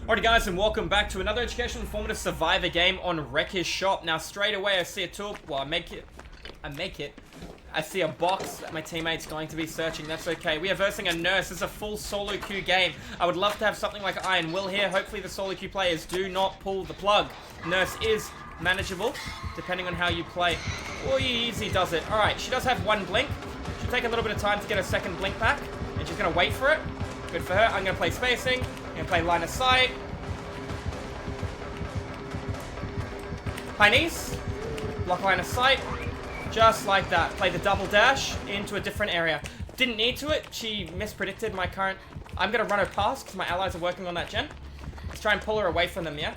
Alrighty guys, and welcome back to another educational informative survivor game on Wrecker's Shop. Now straight away I see a tool, well I make it, I see a box that my teammate's going to be searching. That's okay. We are versing a nurse. This is a full solo queue game. I would love to have something like Iron Will here. Hopefully the solo queue players do not pull the plug. Nurse is manageable, depending on how you play. Oh, easy does it. Alright, she does have one blink. She'll take a little bit of time to get her second blink back, and she's going to wait for it. Good for her. I'm going to play spacing. I'm going to play line of sight. High knees. Block line of sight. Just like that. Play the double dash into a different area. Didn't need to it. She mispredicted my current... I'm going to run her past because my allies are working on that gen. Let's try and pull her away from them, yeah?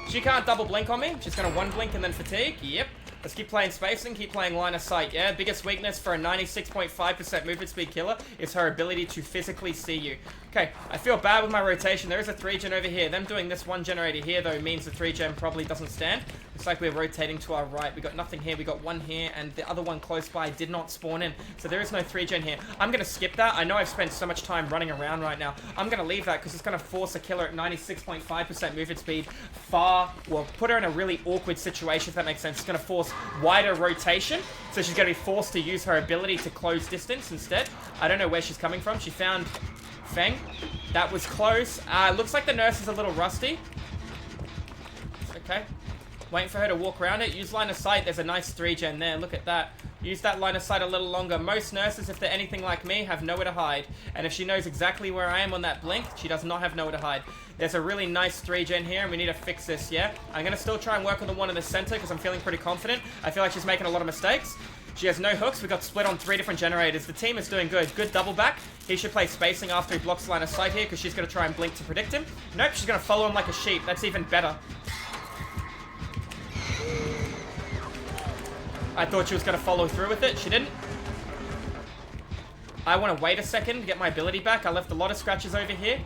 She can't double blink on me. She's going to one blink and then fatigue. Yep. Let's keep playing spacing, keep playing line of sight, yeah? Biggest weakness for a 96.5% movement speed killer is her ability to physically see you. Okay, I feel bad with my rotation. There is a 3-gen over here. Them doing this one generator here, though, means the 3-gen probably doesn't stand. Looks like we're rotating to our right. We got nothing here. We got one here, and the other one close by did not spawn in. So there is no 3-gen here. I'm going to skip that. I know I've spent so much time running around right now. I'm going to leave that because it's going to force a killer at 96.5% movement speed put her in a really awkward situation, if that makes sense. It's going to force wider rotation, so she's going to be forced to use her ability to close distance instead. I don't know where she's coming from. She found Feng. That was close. Looks like the nurse is a little rusty. Okay. Waiting for her to walk around it. Use line of sight. There's a nice 3-gen there. Look at that. Use that line of sight a little longer. Most nurses, if they're anything like me, have nowhere to hide. And if she knows exactly where I am on that blink, she does not have nowhere to hide. There's a really nice 3-gen here, and we need to fix this, yeah? I'm going to still try and work on the one in the center because I'm feeling pretty confident. I feel like she's making a lot of mistakes. She has no hooks. We got split on 3 different generators. The team is doing good. Good double back. He should play spacing after he blocks line of sight here because she's going to try and blink to predict him. Nope, she's going to follow him like a sheep. That's even better. I thought she was going to follow through with it. She didn't. I want to wait a second to get my ability back. I left a lot of scratches over here.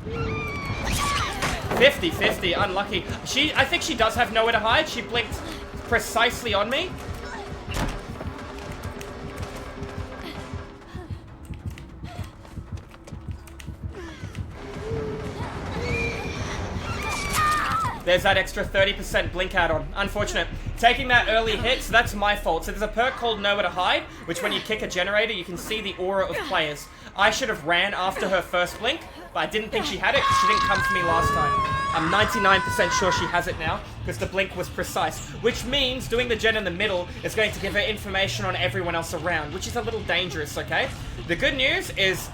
50-50. Unlucky. I think she does have nowhere to hide. She blinked precisely on me. There's that extra 30% blink add-on. Unfortunate. Taking that early hit, so that's my fault. So there's a perk called Nowhere to Hide, which when you kick a generator, you can see the aura of players. I should have ran after her first blink, but I didn't think she had it because she didn't come for me last time. I'm 99% sure she has it now because the blink was precise, which means doing the gen in the middle is going to give her information on everyone else around, which is a little dangerous, okay? The good news is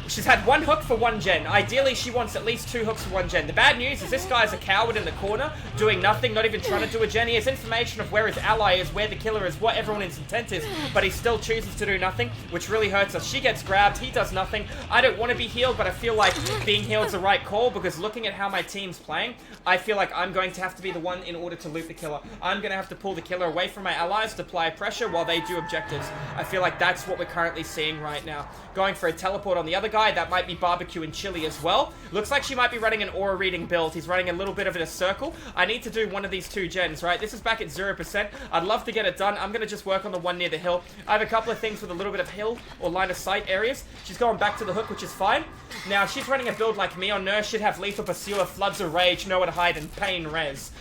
she's had one hook for one gen. Ideally, she wants at least 2 hooks for one gen. The bad news is this guy's a coward in the corner, doing nothing, not even trying to do a gen. He has information of where his ally is, where the killer is, what everyone's intent is, but he still chooses to do nothing, which really hurts us. She gets grabbed, he does nothing. I don't want to be healed, but I feel like being healed is the right call, because looking at how my team's playing, I feel like I'm going to have to be the one in order to loot the killer. I'm going to have to pull the killer away from my allies to apply pressure while they do objectives. I feel like that's what we're currently seeing right now. Going for a teleport on the other guy, that might be barbecue and chili as well. Looks like she might be running an aura reading build. He's running a little bit of a circle. I need to do one of these 2 gens, right? This is back at 0%. I'd love to get it done. I'm going to just work on the one near the hill. I have a couple of things with a little bit of hill or line of sight areas. She's going back to the hook, which is fine. Now, she's running a build like me on Nurse. Should have Lethal Pursuer, Floods of Rage, Nowhere to Hide, and Pain Res.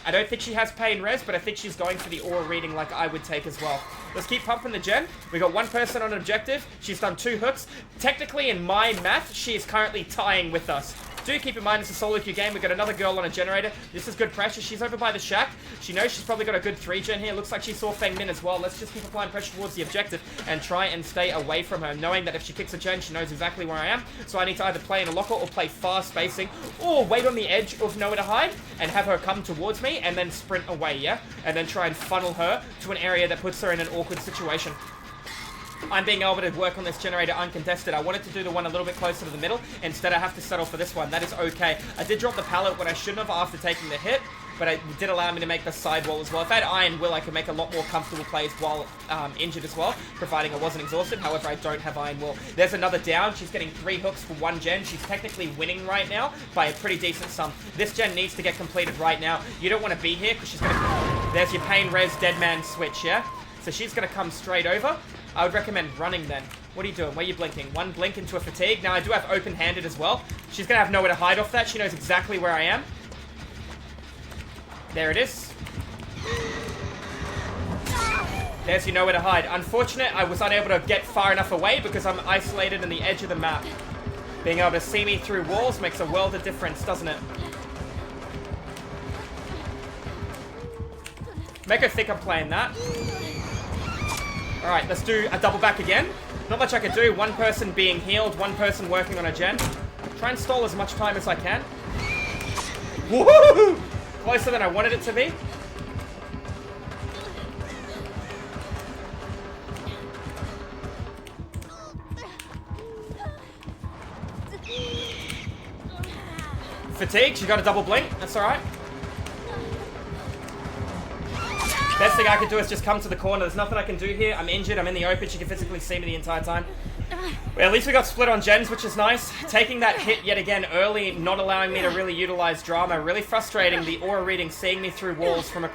I don't think she has Pain Res, but I think she's going for the aura reading like I would take as well. Let's keep pumping the gen. We got one person on objective. She's done 2 hooks. Technically, in my math, she is currently tying with us. Do keep in mind it's a solo queue game. We got another girl on a generator. This is good pressure. She's over by the shack. She knows she's probably got a good 3-gen here. Looks like she saw Feng Min as well. Let's just keep applying pressure towards the objective and try and stay away from her, knowing that if she kicks a gen, she knows exactly where I am. So I need to either play in a locker or play fast spacing, or wait on the edge of Nowhere to Hide and have her come towards me and then sprint away, yeah? And then try and funnel her to an area that puts her in an awkward situation. I'm being able to work on this generator uncontested. I wanted to do the one a little bit closer to the middle. Instead, I have to settle for this one. That is okay. I did drop the pallet when I shouldn't have after taking the hit, but it did allow me to make the sidewall as well. If I had Iron Will, I could make a lot more comfortable plays while injured as well, providing I wasn't exhausted. However, I don't have Iron Will. There's another down. She's getting 3 hooks for 1 gen. She's technically winning right now by a pretty decent sum. This gen needs to get completed right now. You don't want to be here because she's going to... There's your Pain Res Dead Man switch, yeah? So she's going to come straight over. I would recommend running then. What are you doing? Where are you blinking? One blink into a fatigue. Now, I do have open-handed as well. She's going to have nowhere to hide off that. She knows exactly where I am. There it is. There's your nowhere to hide. Unfortunate, I was unable to get far enough away because I'm isolated in the edge of the map. Being able to see me through walls makes a world of difference, doesn't it? Make her think I'm playing that. Alright, let's do a double back again. Not much I can do. One person being healed, one person working on a gen. Try and stall as much time as I can. Woohoo! Closer than I wanted it to be. Fatigue, she got a double blink. That's alright. Best thing I can do is just come to the corner. There's nothing I can do here. I'm injured. I'm in the open. She can physically see me the entire time. Well, at least we got split on gens, which is nice. Taking that hit yet again early, not allowing me to really utilize drama. Really frustrating. The aura reading, seeing me through walls from a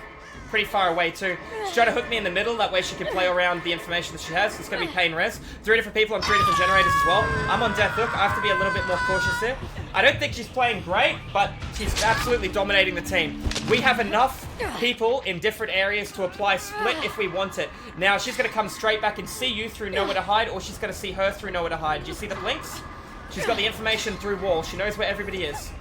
pretty far away too. She's trying to hook me in the middle. That way she can play around the information that she has. It's going to be pain res. 3 different people on 3 different generators as well. I'm on death hook. I have to be a little bit more cautious here. I don't think she's playing great, but she's absolutely dominating the team. We have enough people in different areas to apply split if we want it. Now, she's going to come straight back and see you through nowhere to hide, or she's going to see her through nowhere to hide. Do you see the blinks? She's got the information through wall. She knows where everybody is.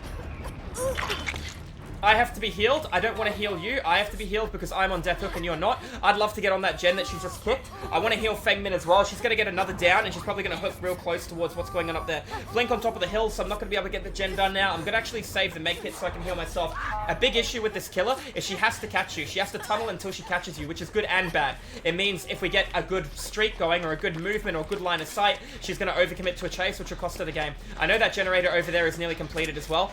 I have to be healed. I don't want to heal you. I have to be healed because I'm on death hook and you're not. I'd love to get on that gen that she just kicked. I want to heal Feng Min as well. She's going to get another down and she's probably going to hook real close towards what's going on up there. Blink on top of the hill, so I'm not going to be able to get the gen done now. I'm going to actually save the make hit so I can heal myself. A big issue with this killer is she has to catch you. She has to tunnel until she catches you, which is good and bad. It means if we get a good streak going or a good movement or a good line of sight, she's going to overcommit to a chase, which will cost her the game. I know that generator over there is nearly completed as well.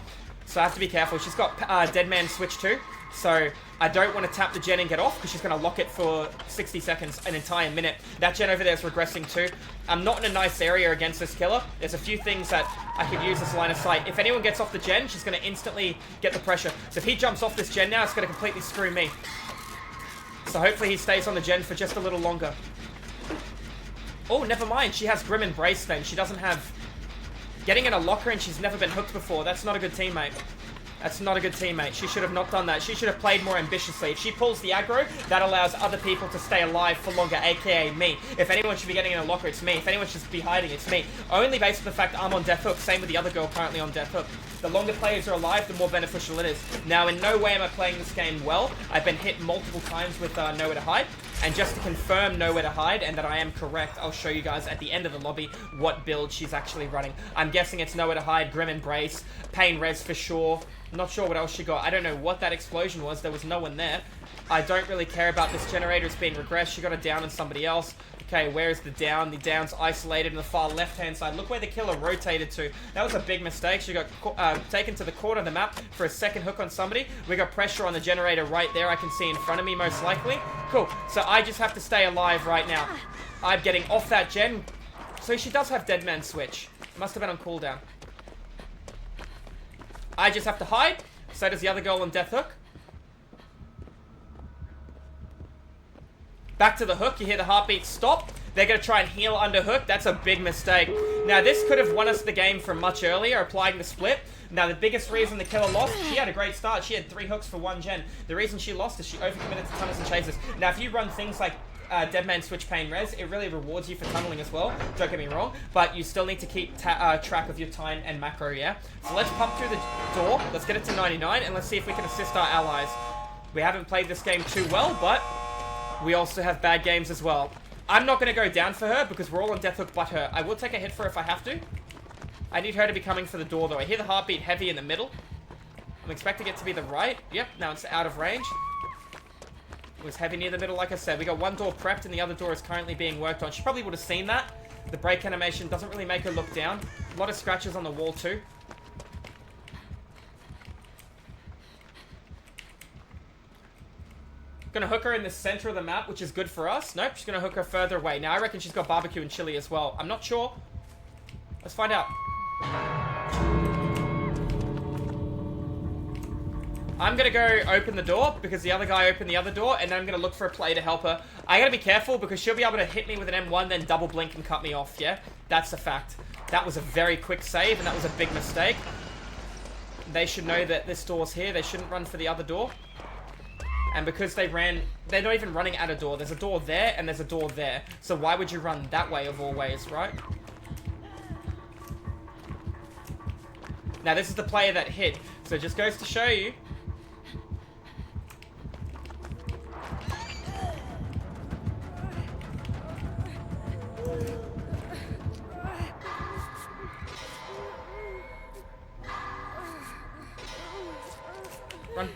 So I have to be careful. She's got Dead Man Switch too. So I don't want to tap the gen and get off because she's going to lock it for 60 seconds, an entire minute. That gen over there is regressing too. I'm not in a nice area against this killer. There's a few things that I could use as line of sight. If anyone gets off the gen, she's going to instantly get the pressure. So if he jumps off this gen now, it's going to completely screw me. So hopefully he stays on the gen for just a little longer. Oh, never mind. She has Grim Embrace then. She doesn't have... Getting in a locker and she's never been hooked before. That's not a good teammate. That's not a good teammate. She should have not done that. She should have played more ambitiously. If she pulls the aggro, that allows other people to stay alive for longer, aka me. If anyone should be getting in a locker, it's me. If anyone should be hiding, it's me. Only based on the fact that I'm on death hook. Same with the other girl currently on death hook. The longer players are alive, the more beneficial it is. Now, in no way am I playing this game well. I've been hit multiple times with nowhere to hide. And just to confirm nowhere to hide and that I am correct, I'll show you guys at the end of the lobby what build she's actually running. I'm guessing it's nowhere to hide, Grim Embrace, Pain Res for sure. Not sure what else she got. I don't know what that explosion was. There was no one there. I don't really care about this generator. It's being regressed. She got a down on somebody else. Okay, where is the down? The down's isolated in the far left-hand side. Look where the killer rotated to. That was a big mistake. She got taken to the corner of the map for a second hook on somebody. We got pressure on the generator right there. I can see in front of me, most likely. Cool. So I just have to stay alive right now. I'm getting off that gen. So she does have Dead Man Switch. Must have been on cooldown. I just have to hide. So does the other girl on death hook. Back to the hook. You hear the heartbeat stop. They're going to try and heal under hook. That's a big mistake. Now, this could have won us the game from much earlier, applying the split. Now, the biggest reason the killer lost, she had a great start. She had 3 hooks for 1 gen. The reason she lost is she overcommitted to tunnels and chases. Now, if you run things like Dead Man Switch Pain Res, it really rewards you for tunneling as well. Don't get me wrong. But you still need to keep track of your time and macro, yeah? So let's pump through the door. Let's get it to 99, and let's see if we can assist our allies. We haven't played this game too well, but we also have bad games as well. I'm not going to go down for her because we're all on death hook but her. I will take a hit for her if I have to. I need her to be coming for the door though. I hear the heartbeat heavy in the middle. I'm expecting it to be the right. Yep, now it's out of range. It was heavy near the middle, like I said. We got one door prepped and the other door is currently being worked on. She probably would have seen that. The break animation doesn't really make her look down. A lot of scratches on the wall too. Gonna hook her in the center of the map, which is good for us. Nope, she's gonna hook her further away. Now I reckon she's got barbecue and chili as well. I'm not sure. Let's find out. I'm gonna go open the door because the other guy opened the other door, and then I'm gonna look for a play to help her. I gotta be careful because she'll be able to hit me with an M1, then double blink and cut me off, yeah? That's a fact. That was a very quick save, and that was a big mistake. They should know that this door's here. They shouldn't run for the other door. And because they're not even running at a door. There's a door there, and there's a door there. So why would you run that way of all ways, right? Now, this is the player that hit. So it just goes to show you. Run.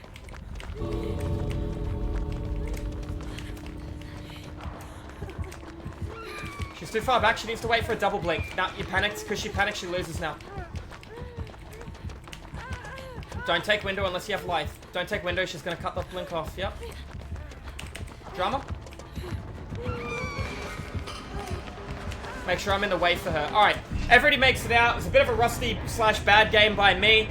She's too far back. She needs to wait for a double blink. Nah, you panicked. Because she panicked, she loses now. Don't take window unless you have life. Don't take window. She's going to cut the blink off. Yep. Drama. Make sure I'm in the way for her. Alright. Everybody makes it out. It was a bit of a rusty / bad game by me.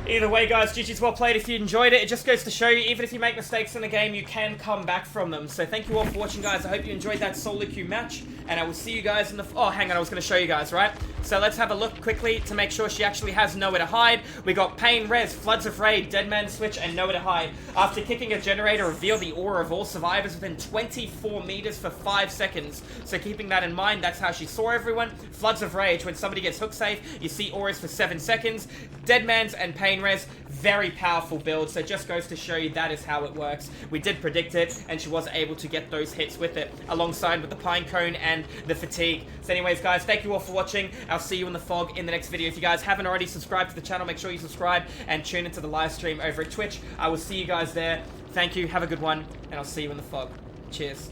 Either way, guys, GG's well played. If you enjoyed it, it just goes to show you, even if you make mistakes in the game, you can come back from them. So thank you all for watching, guys. I hope you enjoyed that solo queue match, and I will see you guys in the... Oh, hang on, I was going to show you guys, right? So let's have a look quickly to make sure she actually has nowhere to hide. We got Pain Res, Floods of Raid, Dead Man Switch, and nowhere to hide. After kicking a generator, reveal the aura of all survivors within 24 meters for 5 seconds. So keeping that in mind, that's how she saw everyone. Floods of Rage, when somebody gets hook safe, you see auras for 7 seconds. Dead Man's and Pain Res, very powerful build, so it just goes to show you that is how it works. We did predict it, and she was able to get those hits with it, alongside with the Pine Cone and the Fatigue. So anyways, guys, thank you all for watching. I'll see you in the fog in the next video. If you guys haven't already subscribed to the channel, make sure you subscribe and tune into the live stream over at Twitch. I will see you guys there. Thank you, have a good one, and I'll see you in the fog. Cheers.